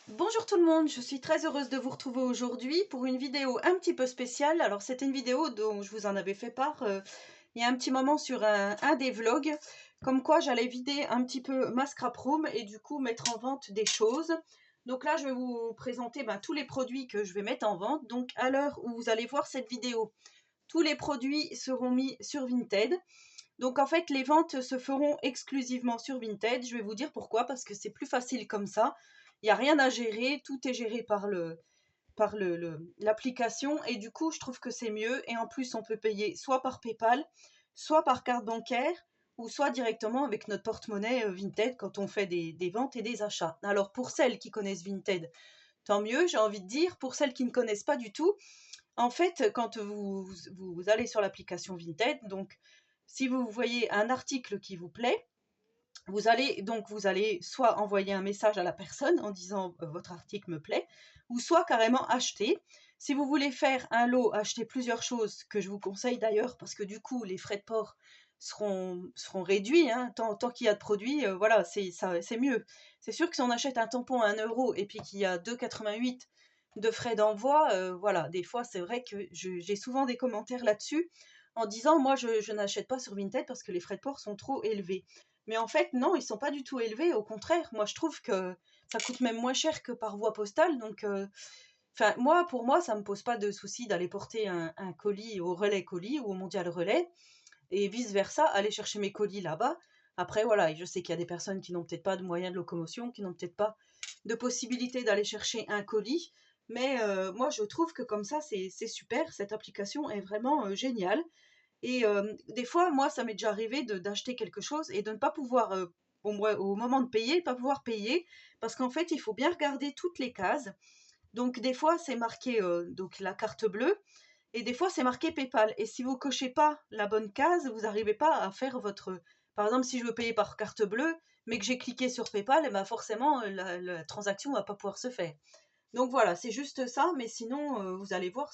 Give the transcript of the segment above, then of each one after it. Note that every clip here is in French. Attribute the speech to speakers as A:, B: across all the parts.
A: Bonjour tout le monde, je suis très heureuse de vous retrouver aujourd'hui pour une vidéo un petit peu spéciale. Alors c'était une vidéo dont je vous en avais fait part il y a un petit moment sur un des vlogs, comme quoi j'allais vider un petit peu ma scrap room et du coup mettre en vente des choses. Donc là je vais vous présenter tous les produits que je vais mettre en vente. Donc à l'heure où vous allez voir cette vidéo, tous les produits seront mis sur Vinted. Donc en fait les ventes se feront exclusivement sur Vinted. Je vais vous dire pourquoi, parce que c'est plus facile comme ça. Il n'y a rien à gérer, tout est géré par l'application et du coup je trouve que c'est mieux, et en plus on peut payer soit par PayPal, soit par carte bancaire, ou soit directement avec notre porte-monnaie Vinted quand on fait des ventes et des achats. Alors pour celles qui connaissent Vinted, tant mieux, j'ai envie de dire. Pour celles qui ne connaissent pas du tout, en fait quand vous allez sur l'application Vinted, donc si vous voyez un article qui vous plaît, vous allez soit envoyer un message à la personne en disant votre article me plaît, ou soit carrément acheter. Si vous voulez faire un lot, acheter plusieurs choses, que je vous conseille d'ailleurs, parce que du coup les frais de port seront réduits, hein, tant qu'il y a de produits, voilà, c'est mieux. C'est sûr que si on achète un tampon à 1 € et puis qu'il y a 2,88 € de frais d'envoi, voilà, des fois c'est vrai que j'ai souvent des commentaires là-dessus en disant moi je n'achète pas sur Vinted parce que les frais de port sont trop élevés. Mais en fait, non, ils sont pas du tout élevés. Au contraire, moi, je trouve que ça coûte même moins cher que par voie postale. Donc, pour moi, ça me pose pas de souci d'aller porter un colis au Relais Colis ou au Mondial Relais et vice-versa, aller chercher mes colis là-bas. Après, voilà, je sais qu'il y a des personnes qui n'ont peut-être pas de moyens de locomotion, qui n'ont peut-être pas de possibilité d'aller chercher un colis. Mais moi, je trouve que comme ça, c'est super. Cette application est vraiment géniale. Et des fois, moi, ça m'est déjà arrivé d'acheter quelque chose et de ne pas pouvoir, au moment de payer, pas pouvoir payer, parce qu'en fait, il faut bien regarder toutes les cases. Donc, des fois, c'est marqué donc la carte bleue, et des fois, c'est marqué PayPal. Et si vous cochez pas la bonne case, vous n'arrivez pas à faire votre. Par exemple, si je veux payer par carte bleue, mais que j'ai cliqué sur PayPal, et ben forcément, la transaction va pas pouvoir se faire. Donc voilà, c'est juste ça, mais sinon, vous allez voir,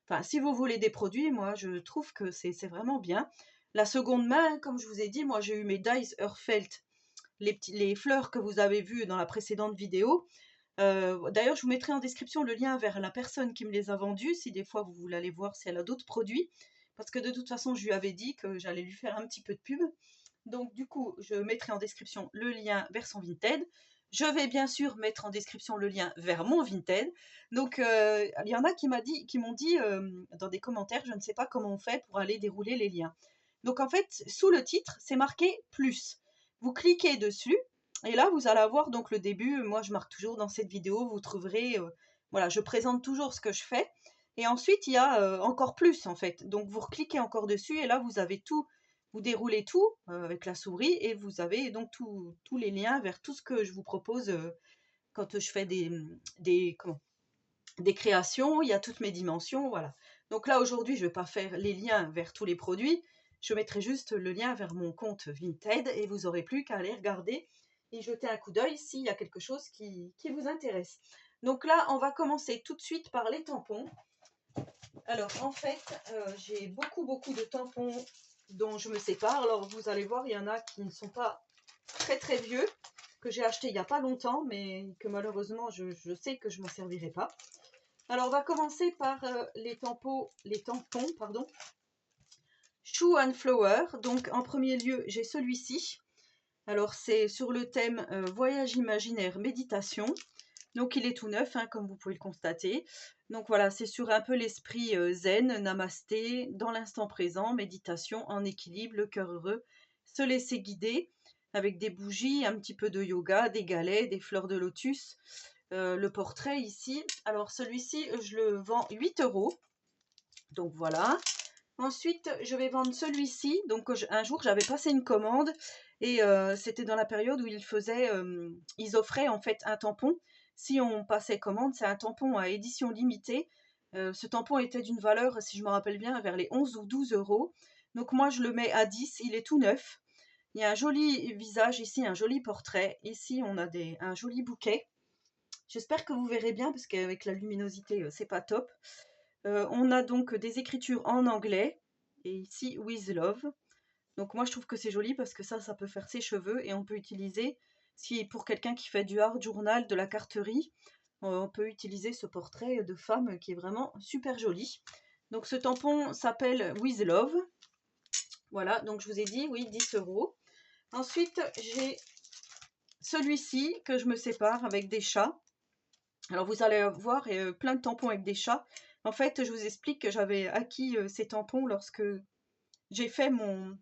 A: enfin, si vous voulez des produits, moi, je trouve que c'est vraiment bien. La seconde main, comme je vous ai dit, moi, j'ai eu mes Dice Earthfelt, les fleurs que vous avez vues dans la précédente vidéo. D'ailleurs, je vous mettrai en description le lien vers la personne qui me les a vendues, si des fois vous voulez aller voir si elle a d'autres produits, parce que de toute façon, je lui avais dit que j'allais lui faire un petit peu de pub. Donc du coup, je mettrai en description le lien vers son Vinted. Je vais bien sûr mettre en description le lien vers mon Vinted. Donc il y en a qui m'ont dit dans des commentaires, je ne sais pas comment on fait pour aller dérouler les liens. Donc en fait, sous le titre, c'est marqué plus. Vous cliquez dessus et là vous allez avoir donc le début. Moi, je marque toujours dans cette vidéo, vous trouverez, voilà, je présente toujours ce que je fais. Et ensuite, il y a encore plus en fait. Donc vous recliquez encore dessus et là vous avez tout, vous déroulez tout avec la souris et vous avez donc tous les liens vers tout ce que je vous propose quand je fais des créations. Il y a toutes mes dimensions, voilà. Donc là, aujourd'hui, je ne vais pas faire les liens vers tous les produits. Je mettrai juste le lien vers mon compte Vinted et vous n'aurez plus qu'à aller regarder et jeter un coup d'œil s'il y a quelque chose qui vous intéresse. Donc là, on va commencer tout de suite par les tampons. Alors, en fait, j'ai beaucoup de tampons dont je me sépare. Alors, vous allez voir, il y en a qui ne sont pas très vieux, que j'ai acheté il n'y a pas longtemps, mais que malheureusement, je sais que je ne m'en servirai pas. Alors, on va commencer par les tampons, pardon, Shoe and Flower. Donc, en premier lieu, j'ai celui-ci. Alors, c'est sur le thème voyage imaginaire, méditation. Donc il est tout neuf, hein, comme vous pouvez le constater. Donc voilà, c'est sur un peu l'esprit zen, namasté, dans l'instant présent, méditation, en équilibre, le cœur heureux, se laisser guider avec des bougies, un petit peu de yoga, des galets, des fleurs de lotus. Le portrait ici, alors celui-ci, je le vends 8 €. Donc voilà. Ensuite, je vais vendre celui-ci. Donc un jour, j'avais passé une commande et c'était dans la période où ils offraient en fait un tampon. Si on passait commande, c'est un tampon à édition limitée. Ce tampon était d'une valeur, si je me rappelle bien, vers les 11 ou 12 €. Donc moi, je le mets à 10, il est tout neuf. Il y a un joli visage ici, un joli portrait. Ici, on a un joli bouquet. J'espère que vous verrez bien parce qu'avec la luminosité, c'est pas top. On a donc des écritures en anglais, et ici With Love. Donc moi je trouve que c'est joli parce que ça peut faire ses cheveux et on peut utiliser Si pour quelqu'un qui fait du art journal, de la carterie, on peut utiliser ce portrait de femme qui est vraiment super joli. Donc ce tampon s'appelle With Love. Voilà, donc je vous ai dit, oui, 10 €. Ensuite, j'ai celui-ci que je me sépare avec des chats. Alors vous allez voir plein de tampons avec des chats. En fait, je vous explique que j'avais acquis ces tampons lorsque j'ai fait mon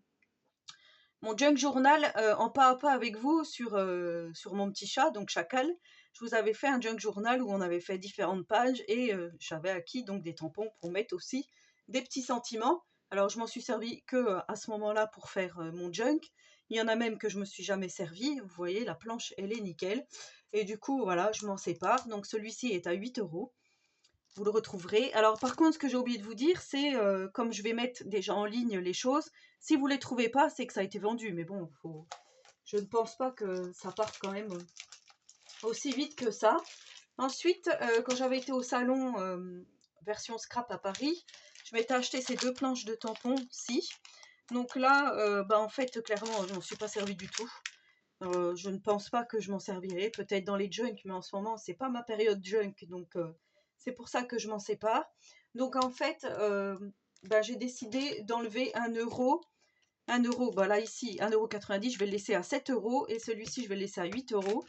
A: junk journal en pas à pas avec vous sur mon petit chat, donc Chacal. Je vous avais fait un junk journal où on avait fait différentes pages et j'avais acquis donc des tampons pour mettre aussi des petits sentiments. Alors je m'en suis servi que à ce moment-là pour faire mon junk. Il y en a même que je me suis jamais servi. Vous voyez, la planche elle est nickel. Et du coup voilà, je m'en sépare. Donc celui-ci est à 8 €. Vous le retrouverez. Alors par contre, ce que j'ai oublié de vous dire, c'est comme je vais mettre déjà en ligne les choses, si vous ne les trouvez pas, c'est que ça a été vendu. Mais bon, je ne pense pas que ça parte quand même aussi vite que ça. Ensuite, quand j'avais été au salon version scrap à Paris, je m'étais acheté ces 2 planches de tampons-ci. Donc là, en fait, clairement, je m'en suis pas servi du tout. Je ne pense pas que je m'en servirai, peut-être dans les junk, mais en ce moment, c'est pas ma période junk, donc c'est pour ça que je m'en sépare. Donc en fait, j'ai décidé d'enlever 1 €. 1 €, là ici, 1,90 €, je vais le laisser à 7 € et celui-ci, je vais le laisser à 8 €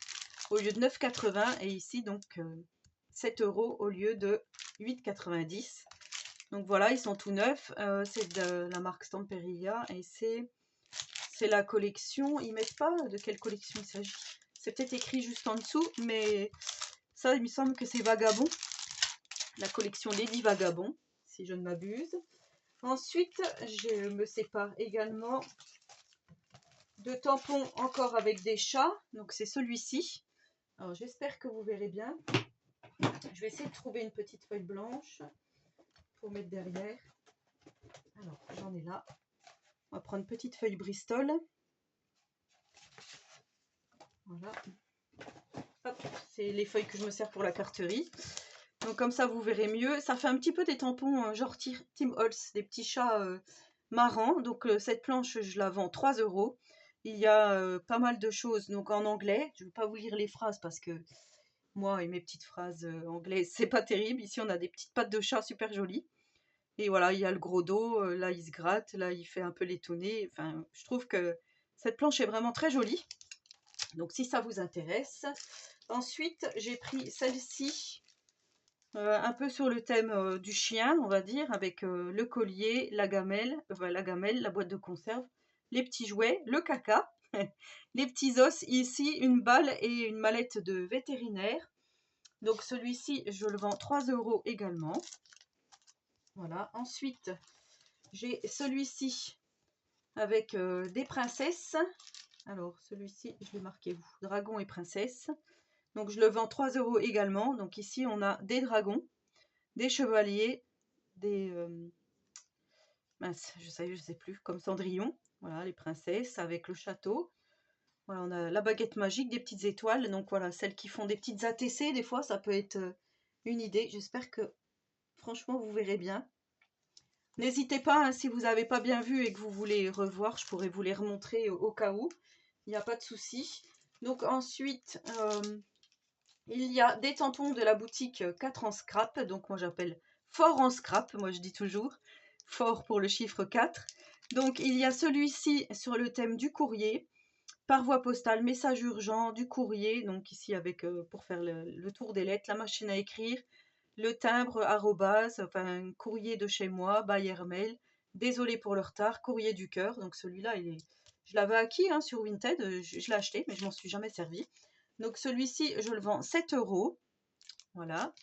A: au lieu de 9,80 € et ici, donc 7 € au lieu de 8,90 €. Donc voilà, ils sont tout neufs. C'est de la marque Stamperia et c'est la collection. Ils mettent pas de quelle collection il s'agit. C'est peut-être écrit juste en dessous, mais ça, il me semble que c'est Vagabond. La collection Lady Vagabond, si je ne m'abuse. Ensuite, je me sépare également de tampons encore avec des chats. Donc c'est celui-ci. Alors j'espère que vous verrez bien. Je vais essayer de trouver une petite feuille blanche pour mettre derrière. Alors j'en ai là. On va prendre une petite feuille Bristol. Voilà. Hop, c'est les feuilles que je me sers pour la carterie. Donc comme ça vous verrez mieux. Ça fait un petit peu des tampons genre Tim Holtz, des petits chats marrants. Donc cette planche je la vends 3 €. Il y a pas mal de choses donc en anglais. Je ne vais pas vous lire les phrases parce que moi et mes petites phrases anglaises c'est pas terrible. Ici on a des petites pattes de chat super jolies. Et voilà, il y a le gros dos, là il se gratte, là il fait un peu l'étonné. Enfin, je trouve que cette planche est vraiment très jolie. Donc si ça vous intéresse. Ensuite, j'ai pris celle-ci, un peu sur le thème du chien, on va dire, avec le collier, la gamelle, la boîte de conserve, les petits jouets, le caca, les petits os, ici une balle et une mallette de vétérinaire. Donc celui-ci, je le vends 3 € également. Voilà. Ensuite, j'ai celui-ci avec des princesses. Alors celui-ci, je l'ai marqué où? Dragon et princesse. Donc je le vends 3 € également. Donc ici on a des dragons, des chevaliers, des mince, je sais plus, comme Cendrillon. Voilà, les princesses avec le château. Voilà, on a la baguette magique, des petites étoiles. Donc voilà, celles qui font des petites ATC, des fois ça peut être une idée. J'espère que franchement vous verrez bien. N'hésitez pas, hein, si vous n'avez pas bien vu et que vous voulez revoir, je pourrais vous les remontrer au cas où. Il n'y a pas de souci. Donc ensuite, il y a des tampons de la boutique 4 en scrap. Donc moi j'appelle fort en scrap, moi je dis toujours. Fort pour le chiffre 4. Donc il y a celui-ci sur le thème du courrier. Par voie postale, message urgent, du courrier. Donc ici avec pour faire le tour des lettres, la machine à écrire. Le timbre, arrobase, enfin, courrier de chez moi, by airmail. Désolé pour le retard, courrier du cœur. Donc celui-là, je l'avais acquis hein, sur Vinted, je l'ai acheté, mais je m'en suis jamais servi. Donc celui-ci, je le vends 7 €. Voilà.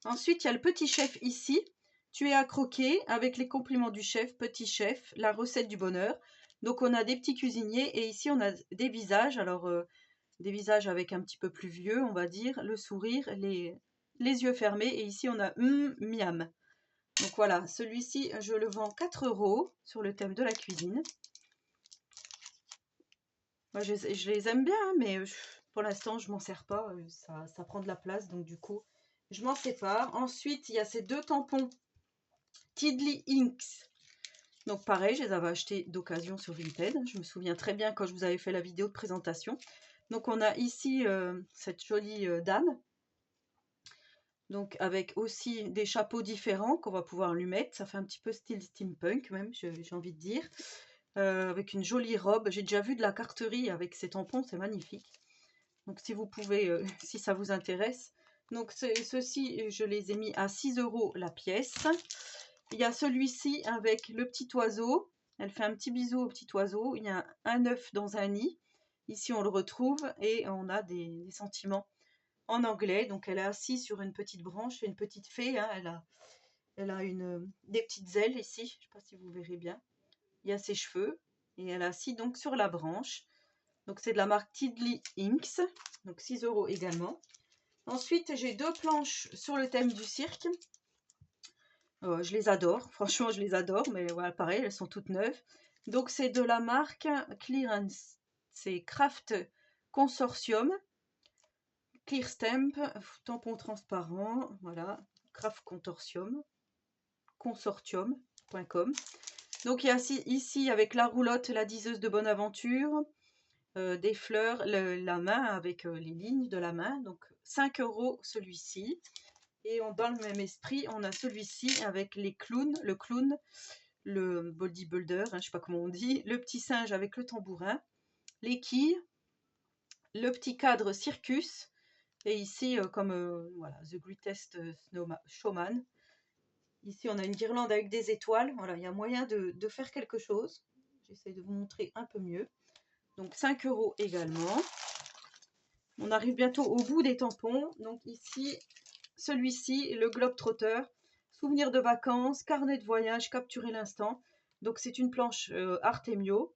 A: Ensuite, il y a le petit chef ici. Tu es à croquer avec les compliments du chef, petit chef, la recette du bonheur. Donc on a des petits cuisiniers et ici on a des visages. Alors des visages avec un petit peu plus vieux, on va dire, le sourire, les yeux fermés. Et ici, on a miam. Donc voilà, celui-ci, je le vends 4 € sur le thème de la cuisine. Moi, je les aime bien, hein, mais pour l'instant, je m'en sers pas. Ça prend de la place, donc du coup, je m'en sépare. Ensuite, il y a ces 2 tampons Tidley Inks. Donc pareil, je les avais achetés d'occasion sur Vinted. Je me souviens très bien quand je vous avais fait la vidéo de présentation. Donc on a ici cette jolie dame. Donc avec aussi des chapeaux différents qu'on va pouvoir lui mettre. Ça fait un petit peu style steampunk même, j'ai envie de dire. Avec une jolie robe. J'ai déjà vu de la carterie avec ces tampons, c'est magnifique. Donc si vous pouvez, si ça vous intéresse. Donc ceux-ci, je les ai mis à 6 € la pièce. Il y a celui-ci avec le petit oiseau. Elle fait un petit bisou au petit oiseau. Il y a un œuf dans un nid. Ici, on le retrouve et on a des sentiments en anglais. Donc, elle est assise sur une petite branche. C'est une petite fée. Hein. Elle a des petites ailes ici. Je ne sais pas si vous verrez bien. Il y a ses cheveux. Et elle est assise donc sur la branche. Donc, c'est de la marque Tiddly Inks. Donc, 6 € également. Ensuite, j'ai deux planches sur le thème du cirque. Je les adore, franchement je les adore, mais voilà, pareil, elles sont toutes neuves. Donc c'est de la marque Clearance, c'est Craft Consortium, Clear Stamp, tampon transparent, voilà, Craft Consortium.com. Donc il y a ici avec la roulotte, la diseuse de bonne aventure, des fleurs, la main avec les lignes de la main, donc 5 € celui-ci. Et dans le même esprit, on a celui-ci avec les clowns, le clown, le bodybuilder, hein, je ne sais pas comment on dit, le petit singe avec le tambourin, les quilles, le petit cadre circus, et ici, comme voilà, The Greatest Showman. Ici, on a une guirlande avec des étoiles. Voilà, il y a moyen de faire quelque chose. J'essaie de vous montrer un peu mieux. Donc 5 € également. On arrive bientôt au bout des tampons. Donc ici, celui-ci, le Globetrotter, souvenir de vacances, carnet de voyage, capturer l'instant. Donc c'est une planche Artemio.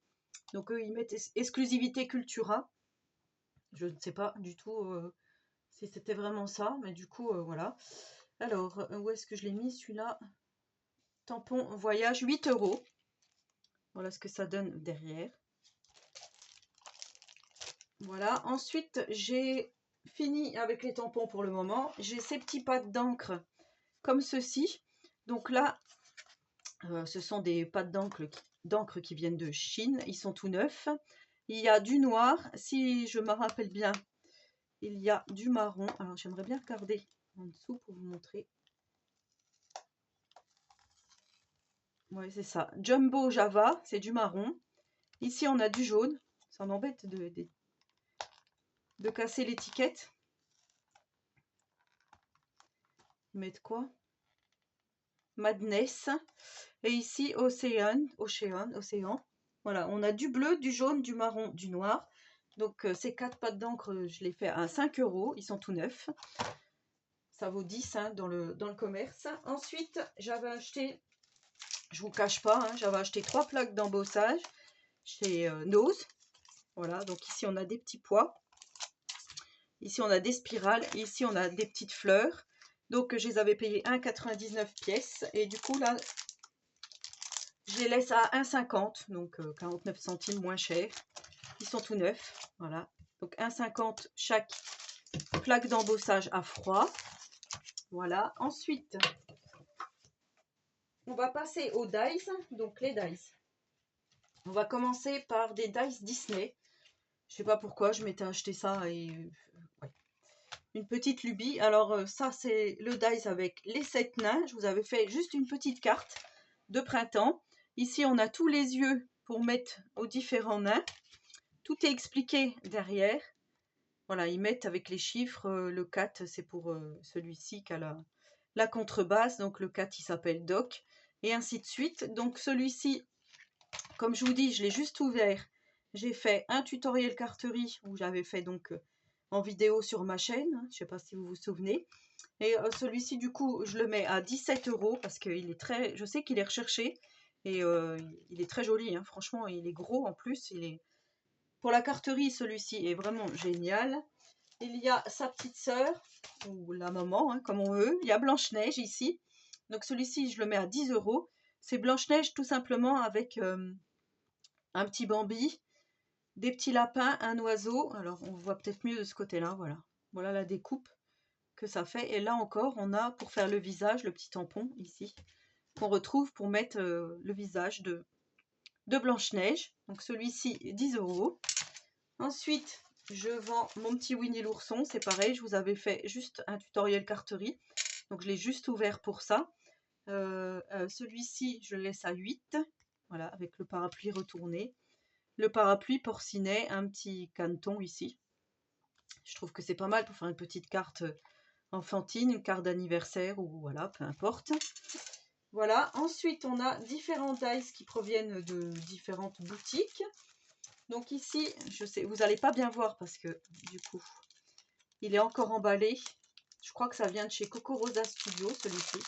A: Donc eux, ils mettent exclusivité Cultura. Je ne sais pas du tout si c'était vraiment ça, mais du coup, voilà. Alors, où est-ce que je l'ai mis celui-là? Tampon voyage, 8 €. Voilà ce que ça donne derrière. Voilà, ensuite j'ai fini avec les tampons pour le moment. J'ai ces petits pads d'encre comme ceci. Donc là, ce sont des pads d'encre qui viennent de Chine. Ils sont tout neufs. Il y a du noir. Si je me rappelle bien, il y a du marron. Alors j'aimerais bien regarder en dessous pour vous montrer. Oui, c'est ça. Jumbo Java, c'est du marron. Ici, on a du jaune. Ça m'embête de casser l'étiquette. Ils mettent quoi? Madness. Et ici, Océan. Voilà, on a du bleu, du jaune, du marron, du noir. Donc, ces 4 pattes d'encre, je les fais à 5 €. Ils sont tout neufs. Ça vaut 10 hein, dans le commerce. Ensuite, j'avais acheté, je vous cache pas, hein, j'avais acheté 3 plaques d'embossage chez Nose. Voilà, donc ici, on a des petits pois. Ici, on a des spirales. Ici, on a des petites fleurs. Donc, je les avais payées 1,99 pièces. Et du coup, là, je les laisse à 1,50. Donc, 49 centimes moins cher. Ils sont tout neufs. Voilà. Donc, 1,50 chaque plaque d'embossage à froid. Voilà. Ensuite, on va passer aux dice. Donc, les dice. On va commencer par des dice Disney. Je sais pas pourquoi, je m'étais acheté ça et... ouais. Une petite lubie. Alors ça c'est le dice avec les 7 nains. Je vous avais fait juste une petite carte de printemps. Ici on a tous les yeux pour mettre aux différents nains. Tout est expliqué derrière. Voilà, ils mettent avec les chiffres. Le 4 c'est pour celui-ci qui a la contrebasse. Donc le 4 il s'appelle Doc. Et ainsi de suite. Donc celui-ci, comme je vous dis, je l'ai juste ouvert. J'ai fait un tutoriel carterie où j'avais fait donc... en vidéo sur ma chaîne, je ne sais pas si vous vous souvenez. Et celui-ci, du coup, je le mets à 17 € parce qu'il est très, je sais qu'il est recherché et il est très joli. Hein. Franchement, il est gros en plus. Pour la carterie, celui-ci est vraiment génial. Il y a sa petite sœur ou la maman, hein, comme on veut. Il y a Blanche-Neige ici. Donc celui-ci, je le mets à 10 €. C'est Blanche-Neige tout simplement avec un petit Bambi, des petits lapins, un oiseau. Alors, on voit peut-être mieux de ce côté-là, voilà. Voilà la découpe que ça fait. Et là encore, on a, pour faire le visage, le petit tampon, ici. qu'on retrouve pour mettre le visage de Blanche-Neige. Donc celui-ci, 10 €. Ensuite, je vends mon petit Winnie l'ourson. C'est pareil, je vous avais fait juste un tutoriel carterie. Donc je l'ai juste ouvert pour ça. Celui-ci, je le laisse à 8. Voilà, avec le parapluie retourné. Le parapluie porcinet, un petit caneton ici. Je trouve que c'est pas mal pour faire une petite carte enfantine, une carte d'anniversaire ou voilà, peu importe. Voilà, ensuite on a différents dice qui proviennent de différentes boutiques. Donc ici, je sais, vous n'allez pas bien voir parce que du coup, il est encore emballé. Je crois que ça vient de chez Coco Rosa Studio, celui-ci.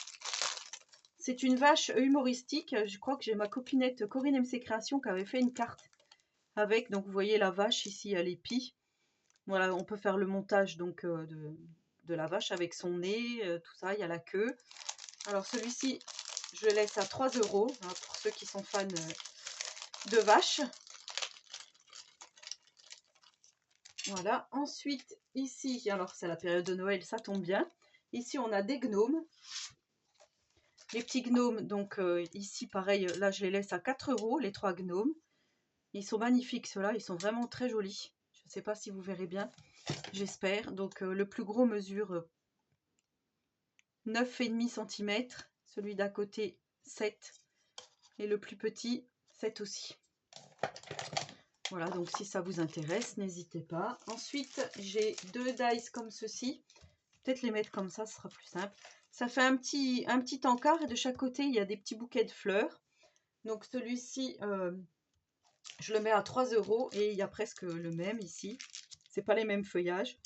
A: C'est une vache humoristique. Je crois que j'ai ma copinette Corinne MC Création qui avait fait une carte avec. Donc vous voyez la vache ici, elle est pie. Voilà, on peut faire le montage donc de la vache avec son nez, tout ça. Il y a la queue. Alors celui-ci, je le laisse à 3 € hein, pour ceux qui sont fans de vaches. Voilà, ensuite ici, alors c'est la période de Noël, ça tombe bien. Ici on a des gnomes. Les petits gnomes, donc ici pareil, là je les laisse à 4 € les 3 gnomes. Ils sont magnifiques ceux-là, ils sont vraiment très jolis. Je ne sais pas si vous verrez bien, j'espère. Donc le plus gros mesure 9,5 cm, celui d'à côté 7 et le plus petit 7 aussi. Voilà, donc si ça vous intéresse, n'hésitez pas. Ensuite, j'ai 2 dice comme ceci. Peut-être les mettre comme ça, ce sera plus simple. Ça fait un petit encart et de chaque côté, il y a des petits bouquets de fleurs. Donc celui-ci, je le mets à 3 € et il y a presque le même ici. C'est pas les mêmes feuillages.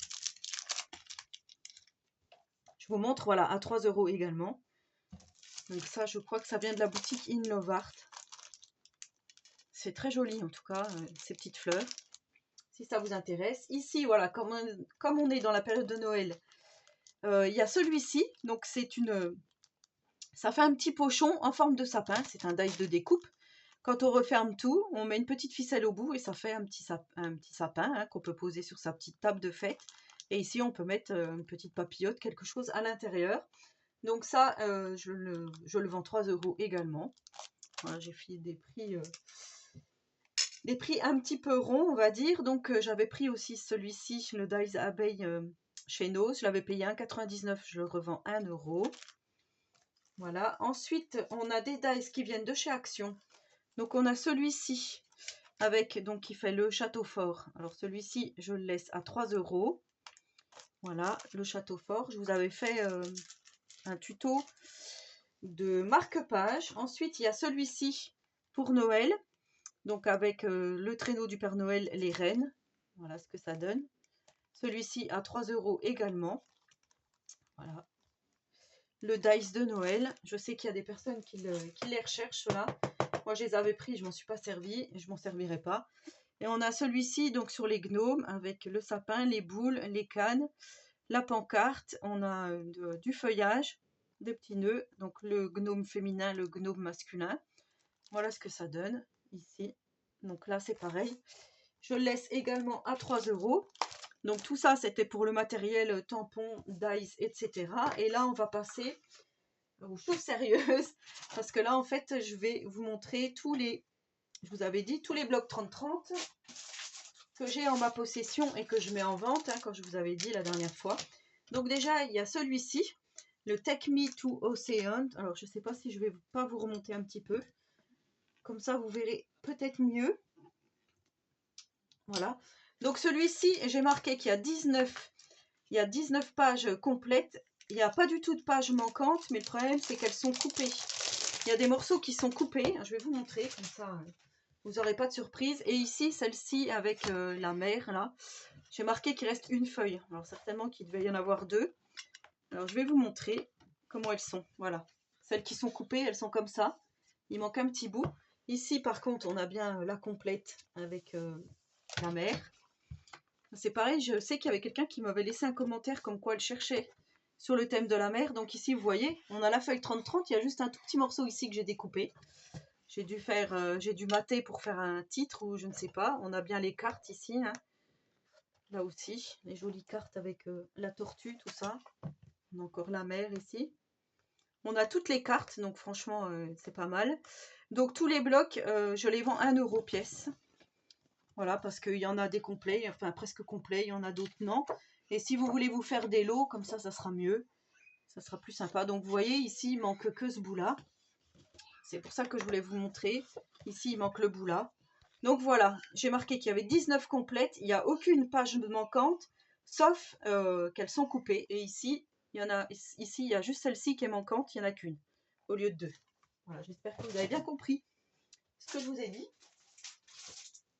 A: Je vous montre, voilà, à 3 € également. Donc ça, je crois que ça vient de la boutique In Love Art. C'est très joli en tout cas, ces petites fleurs. Si ça vous intéresse. Ici, voilà, comme on est dans la période de Noël, il y a celui-ci. Donc c'est une... ça fait un petit pochon en forme de sapin. C'est un dice de découpe. Quand on referme tout, on met une petite ficelle au bout et ça fait un petit sapin hein, qu'on peut poser sur sa petite table de fête. Et ici, on peut mettre une petite papillote, quelque chose à l'intérieur. Donc ça, je le vends 3 € également. Voilà, j'ai fait des prix un petit peu ronds, on va dire. Donc j'avais pris aussi celui-ci, le Dice Abeille chez Nose. Je l'avais payé 1,99 €, je le revends 1 €. Voilà. Ensuite, on a des dice qui viennent de chez Action. Donc on a celui-ci avec donc qui fait le château fort. Alors celui-ci, je le laisse à 3 €. Voilà, le château fort. Je vous avais fait un tuto de marque-page. Ensuite, il y a celui-ci pour Noël. Donc avec le traîneau du Père Noël, les rennes. Voilà ce que ça donne. Celui-ci à 3 € également. Voilà. Le dice de Noël. Je sais qu'il y a des personnes qui les recherchent, ceux-là. Moi, je les avais pris, je m'en suis pas servi et je m'en servirai pas. Et on a celui-ci donc sur les gnomes avec le sapin, les boules, les cannes, la pancarte. On a du feuillage, des petits nœuds. Donc le gnome féminin, le gnome masculin. Voilà ce que ça donne ici. Donc là, c'est pareil. Je le laisse également à 3 €. Donc tout ça, c'était pour le matériel tampon, dice, etc. Et là, on va passer aux choses sérieuses. Parce que là, en fait, je vais vous montrer tous les... Je vous avais dit, tous les blocs 30-30 que j'ai en ma possession et que je mets en vente, hein, quand je vous avais dit la dernière fois. Donc déjà, il y a celui-ci, le Take Me to Ocean. Alors, je ne sais pas si je vais pas vous remonter un petit peu. Comme ça, vous verrez peut-être mieux. Voilà. Donc celui-ci, j'ai marqué qu'il y a 19 pages complètes. Il n'y a pas du tout de pages manquantes, mais le problème, c'est qu'elles sont coupées. Il y a des morceaux qui sont coupés. Je vais vous montrer, comme ça, vous n'aurez pas de surprise. Et ici, celle-ci avec la mer, là, j'ai marqué qu'il reste une feuille. Alors certainement qu'il devait y en avoir 2. Alors je vais vous montrer comment elles sont. Voilà. Celles qui sont coupées, elles sont comme ça. Il manque un petit bout. Ici, par contre, on a bien la complète avec la mer. C'est pareil, je sais qu'il y avait quelqu'un qui m'avait laissé un commentaire comme quoi elle cherchait sur le thème de la mer. Donc ici, vous voyez, on a la feuille 30-30. Il y a juste un tout petit morceau ici que j'ai découpé. J'ai dû mater pour faire un titre ou je ne sais pas. On a bien les cartes ici. Hein. Là aussi, les jolies cartes avec la tortue, tout ça. On a encore la mer ici. On a toutes les cartes, donc franchement, c'est pas mal. Donc tous les blocs, je les vends 1 € pièce. Voilà, parce qu'il y en a des complets, enfin presque complets, il y en a d'autres non. Et si vous voulez vous faire des lots, comme ça sera mieux. Ça sera plus sympa. Donc vous voyez, ici, il manque que ce bout-là. C'est pour ça que je voulais vous montrer. Ici, il manque le bout-là. Donc voilà, j'ai marqué qu'il y avait 19 complètes. Il n'y a aucune page manquante, sauf qu'elles sont coupées. Et ici, il y a juste celle-ci qui est manquante. Il n'y en a qu'une, au lieu de deux. Voilà, j'espère que vous avez bien compris ce que je vous ai dit.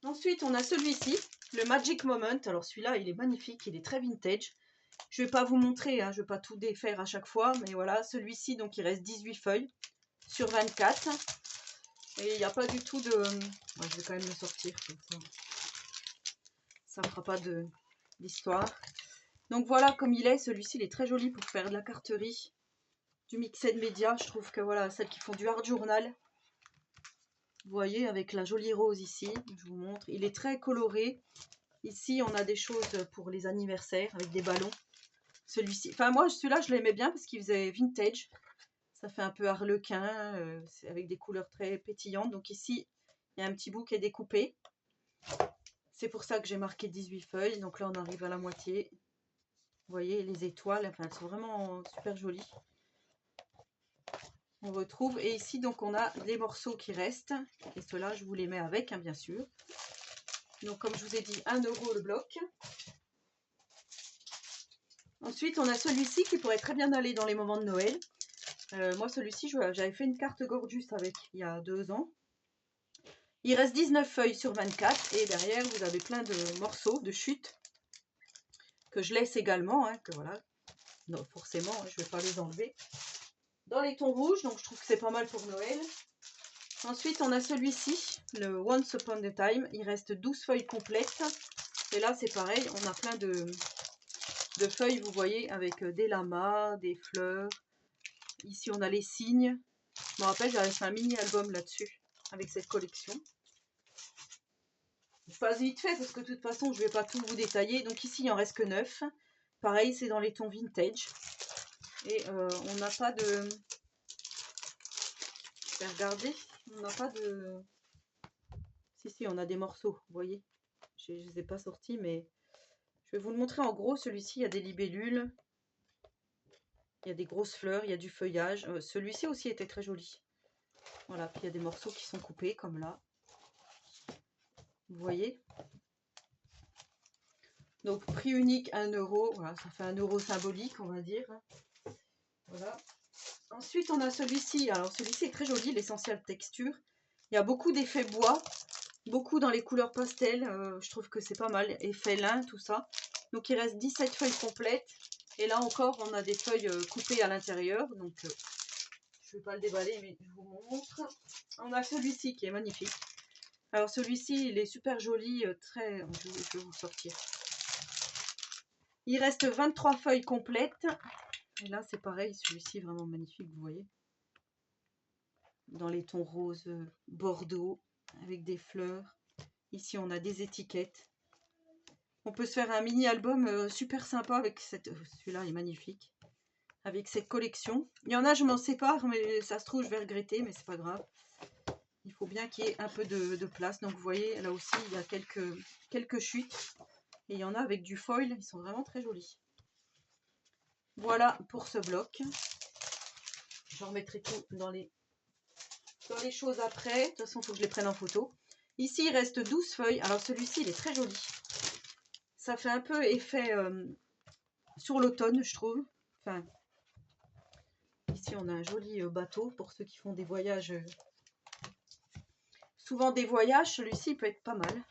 A: Ensuite, on a celui-ci, le Magic Moment. Alors celui-là, il est magnifique, il est très vintage. Je ne vais pas vous montrer, hein, je ne vais pas tout défaire à chaque fois, mais voilà, celui-ci, donc il reste 18 feuilles sur 24. Et il n'y a pas du tout de... Ouais, je vais quand même le sortir, comme ça ne fera pas d'histoire. Donc voilà comme il est, celui-ci il est très joli pour faire de la carterie, du mixed media. Je trouve que voilà, celles qui font du art journal, vous voyez, avec la jolie rose ici, je vous montre, il est très coloré. Ici on a des choses pour les anniversaires avec des ballons. Celui-ci, enfin moi celui-là je l'aimais bien parce qu'il faisait vintage. Ça fait un peu harlequin, avec des couleurs très pétillantes. Donc ici, il y a un petit bout qui est découpé. C'est pour ça que j'ai marqué 18 feuilles. Donc là, on arrive à la moitié. Vous voyez, les étoiles, enfin, elles sont vraiment super jolies. On retrouve. Et ici, donc, on a les morceaux qui restent. Et ceux-là, je vous les mets avec, hein, bien sûr. Donc, comme je vous ai dit, 1 € le bloc. Ensuite, on a celui-ci qui pourrait très bien aller dans les moments de Noël. Moi, celui-ci, j'avais fait une carte Gorgeous avec il y a 2 ans. Il reste 19 feuilles sur 24 et derrière vous avez plein de morceaux de chutes que je laisse également, hein, que voilà, non forcément je ne vais pas les enlever. Dans les tons rouges, donc je trouve que c'est pas mal pour Noël. Ensuite on a celui-ci, le Once Upon a Time, il reste 12 feuilles complètes. Et là c'est pareil, on a plein de feuilles, vous voyez, avec des lamas, des fleurs. Ici on a les signes. Je me rappelle, j'avais fait un mini album là-dessus, avec cette collection. Je passe vite fait parce que de toute façon je ne vais pas tout vous détailler. Donc ici il en reste que 9. Pareil, c'est dans les tons vintage. Et on n'a pas de... Je vais regarder. On n'a pas de... Si, on a des morceaux, vous voyez. Je ne les ai pas sortis, mais je vais vous le montrer en gros. Celui-ci, il y a des libellules. Il y a des grosses fleurs, il y a du feuillage. Celui-ci aussi était très joli. Voilà, puis il y a des morceaux qui sont coupés, comme là. Vous voyez. Donc prix unique 1 €, voilà, ça fait 1 € symbolique on va dire. Voilà. Ensuite on a celui-ci, alors celui-ci est très joli, l'essentiel texture. Il y a beaucoup d'effets bois, beaucoup dans les couleurs pastel, je trouve que c'est pas mal, effet lin, tout ça. Donc il reste 17 feuilles complètes, et là encore on a des feuilles coupées à l'intérieur, donc je ne vais pas le déballer mais je vous montre. On a celui-ci qui est magnifique. Alors celui-ci il est super joli, très... Je vais vous le sortir. Il reste 23 feuilles complètes. Et là, c'est pareil, celui-ci est vraiment magnifique, vous voyez. Dans les tons roses bordeaux, avec des fleurs. Ici, on a des étiquettes. On peut se faire un mini-album super sympa avec cette... Celui-là est magnifique. Avec cette collection. Il y en a, je m'en sépare, mais ça se trouve, je vais regretter, mais c'est pas grave. Il faut bien qu'il y ait un peu de place. Donc, vous voyez, là aussi, il y a quelques chutes. Et il y en a avec du foil, ils sont vraiment très jolis. Voilà pour ce bloc. Je remettrai tout dans les choses après. De toute façon, il faut que je les prenne en photo. Ici, il reste 12 feuilles. Alors, celui-ci, il est très joli. Ça fait un peu effet sur l'automne, je trouve. Enfin, ici, on a un joli bateau pour ceux qui font des voyages. Souvent des voyages, celui-ci peut être pas mal.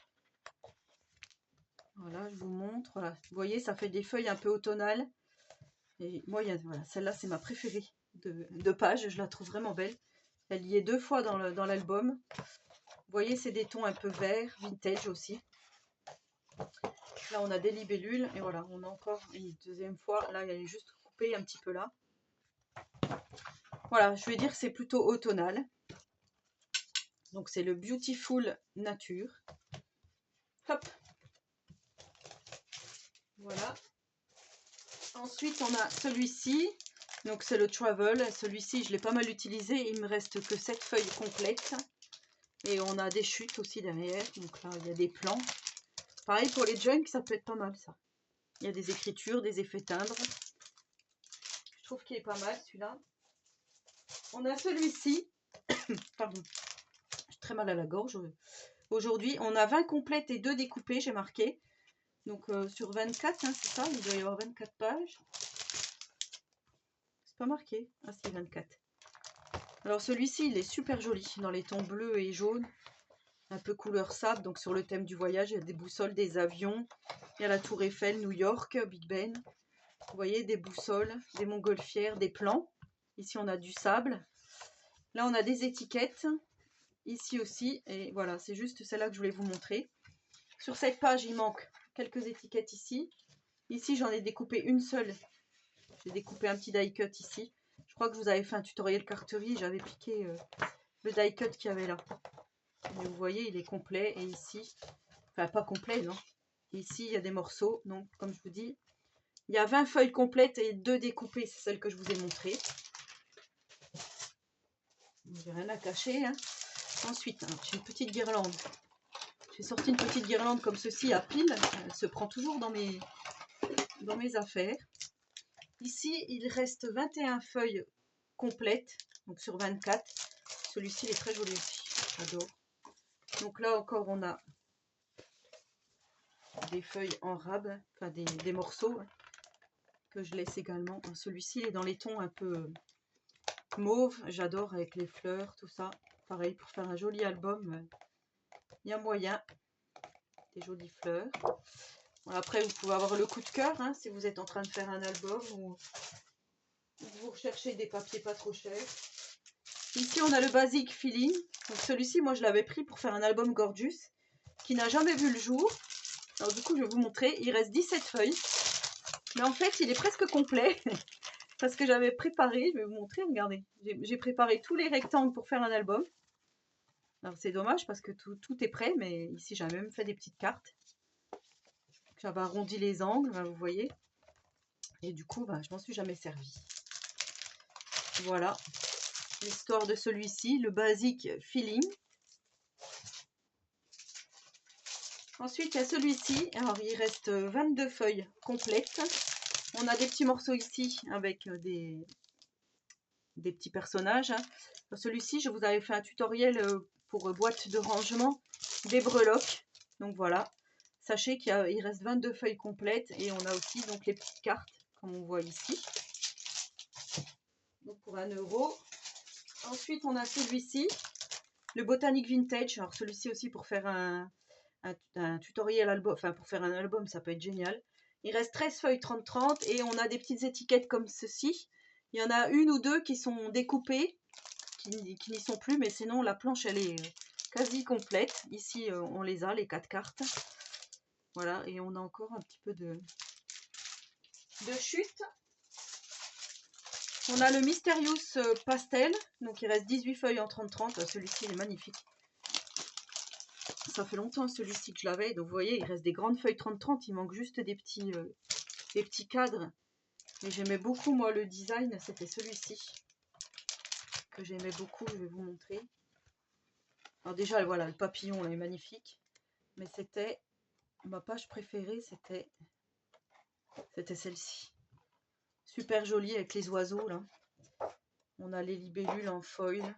A: Voilà, je vous montre. Voilà. Vous voyez, ça fait des feuilles un peu automnales. Et moi, voilà, celle-là, c'est ma préférée de page. Je la trouve vraiment belle. Elle y est 2 fois dans l'album. Vous voyez, c'est des tons un peu verts, vintage aussi. Là, on a des libellules. Et voilà, on a encore une deuxième fois. Là, elle est juste coupée un petit peu là. Voilà, je vais dire que c'est plutôt automnal. Donc, c'est le Beautiful Nature. Hop. Voilà. Ensuite, on a celui-ci. Donc c'est le Travel. Celui-ci, je l'ai pas mal utilisé. Il me reste que 7 feuilles complètes. Et on a des chutes aussi derrière. Donc là, il y a des plans. Pareil pour les junk, ça peut être pas mal ça. Il y a des écritures, des effets timbres. Je trouve qu'il est pas mal celui-là. On a celui-ci. Pardon. J'ai très mal à la gorge. Aujourd'hui, on a 20 complètes et 2 découpées, j'ai marqué. Donc sur 24, hein, c'est ça, il doit y avoir 24 pages. C'est pas marqué. Ah si, 24. Alors celui-ci, il est super joli, dans les tons bleus et jaunes. Un peu couleur sable, donc sur le thème du voyage, il y a des boussoles, des avions. Il y a la Tour Eiffel, New York, Big Ben. Vous voyez, des boussoles, des montgolfières, des plans. Ici, on a du sable. Là, on a des étiquettes. Ici aussi. Et voilà, c'est juste celle-là que je voulais vous montrer. Sur cette page, il manque quelques étiquettes ici. Ici, j'en ai découpé une seule. J'ai découpé un petit die cut ici. Je crois que je vous avais fait un tutoriel carterie. J'avais piqué le die cut qu'il y avait là. Mais vous voyez, il est complet. Et ici, enfin pas complet, non. Ici, il y a des morceaux. Donc, comme je vous dis, il y a 20 feuilles complètes et 2 découpées. C'est celle que je vous ai montrée. J'ai rien à cacher. Hein. Ensuite, j'ai une petite guirlande. J'ai sorti une petite guirlande comme ceci à pile. Elle se prend toujours dans mes affaires. Ici, il reste 21 feuilles complètes, donc sur 24. Celui-ci, il est très joli aussi. J'adore. Donc là encore, on a des feuilles en rab, enfin des morceaux que je laisse également. Celui-ci, il est dans les tons un peu mauve. J'adore avec les fleurs, tout ça. Pareil, pour faire un joli album, il y a moyen. Des jolies fleurs. Bon, après, vous pouvez avoir le coup de cœur hein, si vous êtes en train de faire un album ou vous recherchez des papiers pas trop chers. Ici, on a le Basic Feeling. Donc celui-ci, moi, je l'avais pris pour faire un album Gorgeous qui n'a jamais vu le jour. Alors du coup, je vais vous montrer. Il reste 17 feuilles. Mais en fait, il est presque complet parce que j'avais préparé. Je vais vous montrer, regardez. J'ai préparé tous les rectangles pour faire un album. Alors c'est dommage parce que tout est prêt. Mais ici, j'avais même fait des petites cartes. J'avais arrondi les angles, vous voyez. Et du coup, je m'en suis jamais servi. Voilà. L'histoire de celui-ci, le Basic Feeling. Ensuite, il y a celui-ci. Alors, il reste 22 feuilles complètes. On a des petits morceaux ici avec des petits personnages. Celui-ci, je vous avais fait un tutoriel pour boîte de rangement des breloques. Donc voilà. Sachez qu'il reste 22 feuilles complètes et on a aussi donc les petites cartes, comme on voit ici. Donc pour 1 €. Ensuite, on a celui-ci, le Botanique Vintage. Alors celui-ci aussi pour faire un tutoriel album, enfin pour faire un album, ça peut être génial. Il reste 13 feuilles 30-30 et on a des petites étiquettes comme ceci. Il y en a une ou deux qui sont découpées, qui n'y sont plus, mais sinon la planche elle est quasi complète. Ici on les a, les 4 cartes. Voilà, et on a encore un petit peu de chute. On a le Mysterious Pastel, donc il reste 18 feuilles en 30-30. Celui-ci il est magnifique. Ça fait longtemps celui-ci que je l'avais, donc vous voyez, il reste des grandes feuilles 30-30, il manque juste des petits cadres. Mais j'aimais beaucoup, moi, le design, c'était celui-ci, que j'aimais beaucoup, je vais vous montrer. Alors déjà, voilà, le papillon, là, est magnifique, mais c'était, ma page préférée, c'était celle-ci. Super jolie, avec les oiseaux, là. On a les libellules en foil.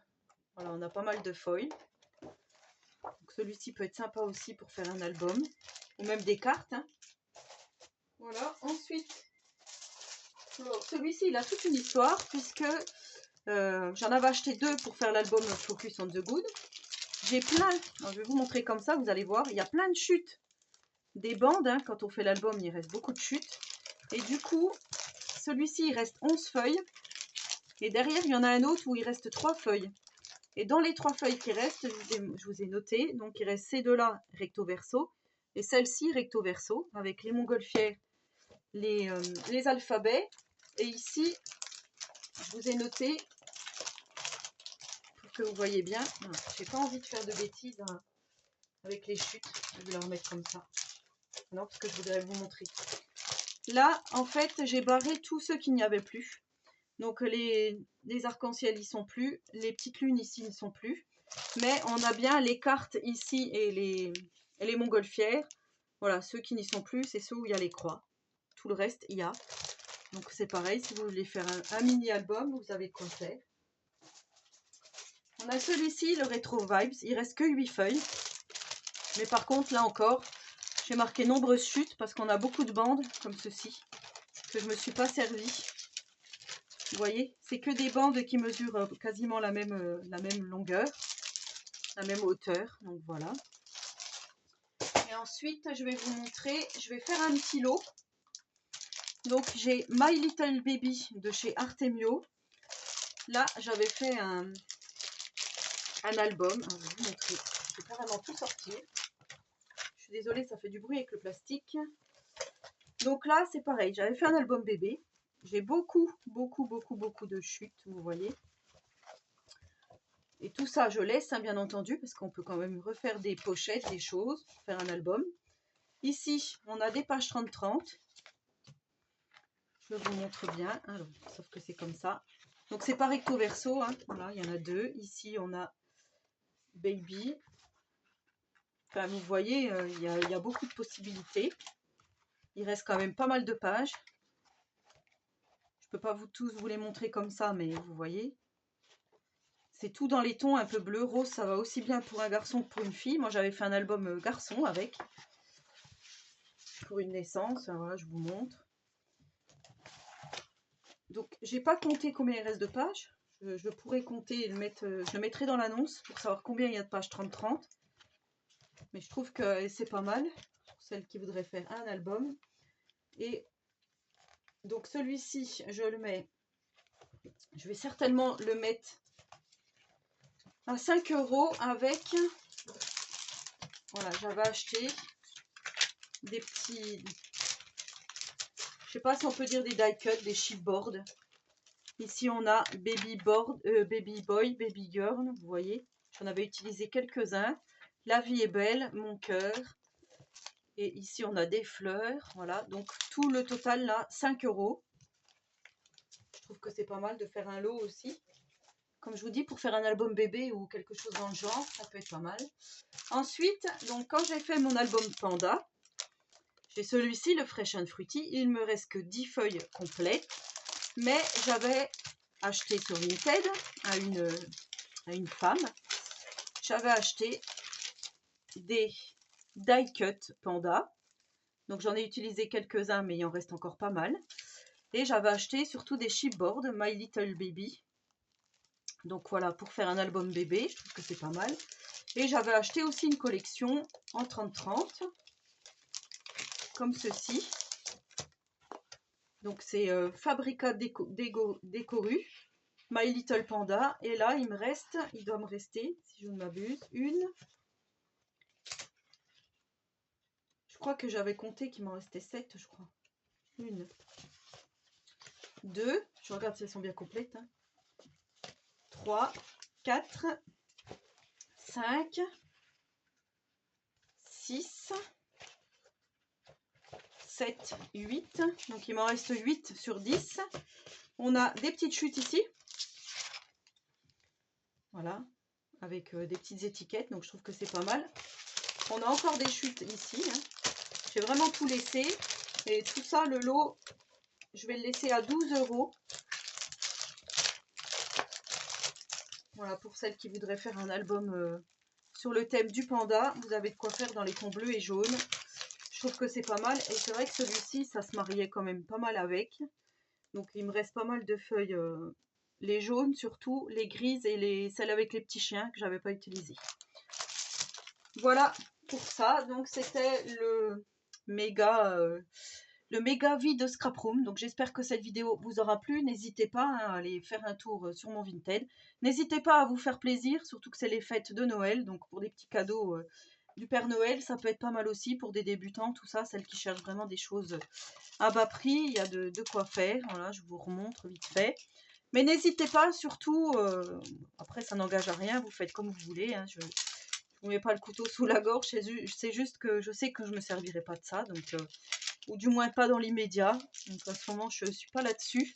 A: Voilà, on a pas mal de foil. Celui-ci peut être sympa aussi pour faire un album, ou même des cartes. Hein. Voilà, ensuite, celui-ci, il a toute une histoire, puisque j'en avais acheté 2 pour faire l'album Focus on the Good. J'ai plein, alors je vais vous montrer comme ça, vous allez voir, il y a plein de chutes des bandes. Hein, quand on fait l'album, il reste beaucoup de chutes. Et du coup, celui-ci, il reste 11 feuilles. Et derrière, il y en a un autre où il reste 3 feuilles. Et dans les 3 feuilles qui restent, je vous ai noté, donc il reste ces deux-là recto verso, et celle-ci recto verso, avec les montgolfières, les alphabets. Et ici, je vous ai noté, pour que vous voyez bien, j'ai pas envie de faire de bêtises hein, avec les chutes, je vais la remettre comme ça. Non, parce que je voudrais vous montrer. Là, en fait, j'ai barré tous ceux qu'il n'y avait plus. Donc les arcs-en-ciel ils sont plus, les petites lunes ici ne sont plus, mais on a bien les cartes ici et les montgolfières. Voilà, ceux qui n'y sont plus, c'est ceux où il y a les croix. Tout le reste, il y a. Donc c'est pareil, si vous voulez faire un mini-album, vous avez quoi faire. On a celui-ci, le Retro Vibes, il reste que 8 feuilles. Mais par contre, là encore, j'ai marqué nombreuses chutes parce qu'on a beaucoup de bandes, comme ceci, que je ne me suis pas servi. Vous voyez, c'est que des bandes qui mesurent quasiment la même longueur, la même hauteur. Donc voilà. Et ensuite, je vais vous montrer, je vais faire un petit lot. Donc j'ai My Little Baby de chez Artemio. Là, j'avais fait un album. Je vais vous montrer. Je vais carrément tout sortir. Je suis désolée, ça fait du bruit avec le plastique. Donc là, c'est pareil. J'avais fait un album bébé. J'ai beaucoup de chutes, vous voyez. Et tout ça, je laisse, hein, bien entendu, parce qu'on peut quand même refaire des pochettes, des choses, faire un album. Ici, on a des pages 30-30. Je vous montre bien. Alors, sauf que c'est comme ça. Donc, c'est pas recto verso. Hein. Voilà, il y en a deux. Ici, on a Baby. Enfin, vous voyez, il y a beaucoup de possibilités. Il reste quand même pas mal de pages. Je peux pas tous vous les montrer comme ça, mais vous voyez. C'est tout dans les tons un peu bleu, rose. Ça va aussi bien pour un garçon que pour une fille. Moi, j'avais fait un album garçon avec. Pour une naissance. Voilà, je vous montre. Donc, j'ai pas compté combien il reste de pages. Je pourrais compter et le mettre. Je le mettrai dans l'annonce pour savoir combien il y a de pages 30-30. Mais je trouve que c'est pas mal pour celles qui voudraient faire un album. Et donc celui-ci, je le mets. Je vais certainement le mettre à 5 € avec. Voilà, j'avais acheté des petits. Je sais pas si on peut dire des die cut, des chipboards. Ici, on a Baby Boy, Baby Girl, vous voyez. J'en avais utilisé quelques-uns. La vie est belle, mon cœur. Et ici, on a des fleurs. Voilà, donc tout le total, là, 5 €. Je trouve que c'est pas mal de faire un lot aussi. Comme je vous dis, pour faire un album bébé ou quelque chose dans le genre, ça peut être pas mal. Ensuite, donc quand j'ai fait mon album Panda, j'ai celui-ci, le Fresh and Fruity. Il me reste que 10 feuilles complètes. Mais j'avais acheté sur Vinted à une femme. J'avais acheté des die cut Panda. Donc j'en ai utilisé quelques-uns, mais il en reste encore pas mal. Et j'avais acheté surtout des chipboards My Little Baby. Donc voilà, pour faire un album bébé, je trouve que c'est pas mal. Et j'avais acheté aussi une collection en 30-30, comme ceci. Donc c'est Fabrica Décoru, My Little Panda. Et là, il doit me rester, si je ne m'abuse, je crois que j'avais compté qu'il m'en restait 7, je crois. 1, 2, je regarde si elles sont bien complètes. 3, 4, 5, 6, 7, 8. Donc il m'en reste 8 sur 10. On a des petites chutes ici. Voilà, avec des petites étiquettes. Donc je trouve que c'est pas mal. On a encore des chutes ici. Hein. J'ai vraiment tout laissé. Et tout ça, le lot, je vais le laisser à 12 €. Voilà, pour celles qui voudraient faire un album sur le thème du panda, vous avez de quoi faire dans les tons bleus et jaunes. Je trouve que c'est pas mal. Et c'est vrai que celui-ci, ça se mariait quand même pas mal avec. Donc il me reste pas mal de feuilles, les jaunes surtout, les grises et celles avec les petits chiens que j'avais pas utilisées. Voilà pour ça. Donc c'était le méga vide Scrap Room. Donc j'espère que cette vidéo vous aura plu. N'hésitez pas hein, à aller faire un tour sur mon Vinted. N'hésitez pas à vous faire plaisir, surtout que c'est les fêtes de Noël. Donc pour des petits cadeaux du Père Noël, ça peut être pas mal aussi pour des débutants, tout ça, celles qui cherchent vraiment des choses à bas prix. Il y a de quoi faire. Voilà, je vous remontre vite fait. Mais n'hésitez pas, surtout, après ça n'engage à rien, vous faites comme vous voulez. Hein, je ne vous mets pas le couteau sous la gorge, c'est juste que je sais que je ne me servirai pas de ça. Donc ou du moins pas dans l'immédiat. Donc en ce moment, je ne suis pas là-dessus.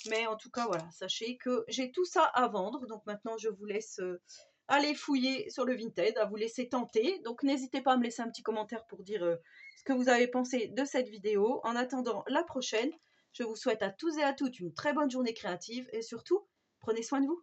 A: Mais en tout cas, voilà, sachez que j'ai tout ça à vendre. Donc maintenant, je vous laisse aller fouiller sur le Vinted, à vous laisser tenter. Donc n'hésitez pas à me laisser un petit commentaire pour dire ce que vous avez pensé de cette vidéo. En attendant la prochaine, je vous souhaite à tous et à toutes une très bonne journée créative et surtout, prenez soin de vous.